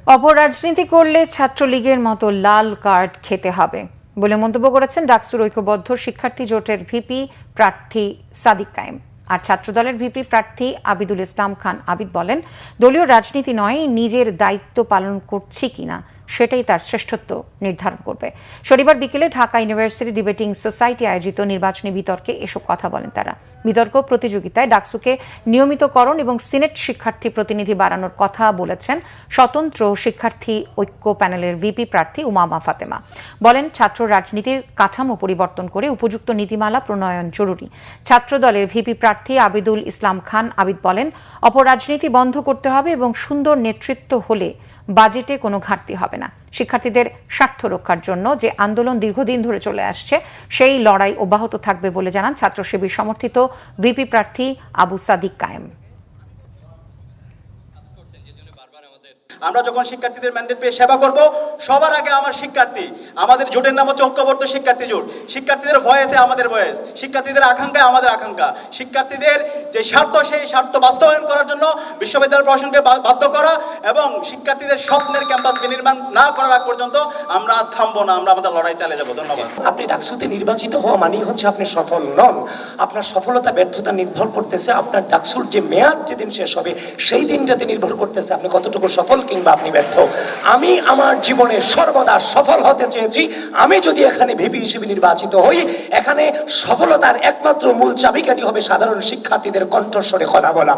অপরাজনীতি করলে ছাত্রলীগের মতো লাল কার্ড খেতে হবে বলে মন্তব্য করেছেন ডাকসুর ঐক্যবদ্ধ শিক্ষার্থী জোটের ভিপি প্রার্থী সাদিক কায়েম। আর ছাত্রদলের ভিপি প্রার্থী আবিদুল ইসলাম খান আবিদ বলেন, দলীয় রাজনীতি নয়, নিজের দায়িত্ব পালন করছি কিনা সেটাই তার শ্রেষ্ঠত্ব নির্ধারণ করবে। শনিবার বিকেলে ঢাকা ইউনিভার্সিটি ডিবেটিং সোসাইটি আয়োজিত নির্বাচনী বিতর্কে এসব কথা বলেন তারা। বিতর্ক প্রতিযোগিতায় ডাকসুকে নিয়মিতকরণ এবং সিনেট শিক্ষার্থী প্রতিনিধি বাড়ানোর কথা বলেছেন স্বতন্ত্র শিক্ষার্থী ঐক্য প্যানেলের ভিপি প্রার্থী উমামা ফাতেমা। বলেন, ছাত্র রাজনীতির কাঠামো পরিবর্তন করে উপযুক্ত নীতিমালা প্রণয়ন জরুরি। ছাত্রদলের ভিপি প্রার্থী আবিদুল ইসলাম খান আবিদ বলেন, অপরাজনীতি বন্ধ করতে হবে এবং সুন্দর নেতৃত্ব হলে বাজেটে কোনো ঘাটতি হবে না। শিক্ষার্থীদের স্বার্থ রক্ষার জন্য যে আন্দোলন দীর্ঘদিন ধরে চলে আসছে সেই লড়াই অব্যাহত থাকবে বলে জানান ছাত্র শিবির সমর্থিত ভিপি প্রার্থী আবু সাদিক কায়েম। আমরা যখন শিক্ষার্থীদের ম্যান্ডেট পেয়ে সেবা করব, সবার আগে আমার শিক্ষার্থী, আমাদের জোটের নাম হচ্ছে ঐক্যবদ্ধ শিক্ষার্থী জোট। শিক্ষার্থীদের ভয়েসে আমাদের ভয়েস, শিক্ষার্থীদের আকাঙ্ক্ষায় আমাদের আকাঙ্ক্ষা। শিক্ষার্থীদের যে স্বার্থ, সেই স্বার্থ বাস্তবায়ন করার জন্য বিশ্ববিদ্যালয় প্রশাসনকে বাধ্য করা এবং শিক্ষার্থীদের স্বপ্নের ক্যাম্পাস বিনির্মাণ না করার আগ পর্যন্ত আমরা থামবো না, আমরা আমাদের লড়াই চালিয়ে যাবো। ধন্যবাদ। আপনি ডাকসুতে নির্বাচিত হওয়া মানেই হচ্ছে আপনি সফল নন। আপনার সফলতা ব্যর্থতা নির্ভর করতেছে আপনার ডাকসুর যে মেয়াদ যেদিন শেষ হবে সেই দিনটাতে নির্ভর করতেছে আপনি কতটুকু সফল কিংবা আপনি ব্যর্থ। আমি আমার জীবনে সর্বদা সফল হতে চেয়েছি। আমি যদি এখানে ভিপি হিসেবে নির্বাচিত হই, এখানে সফলতার একমাত্র মূল চাবিকাঠি হবে সাধারণ শিক্ষার্থীদের কণ্ঠস্বরে কথা বলা।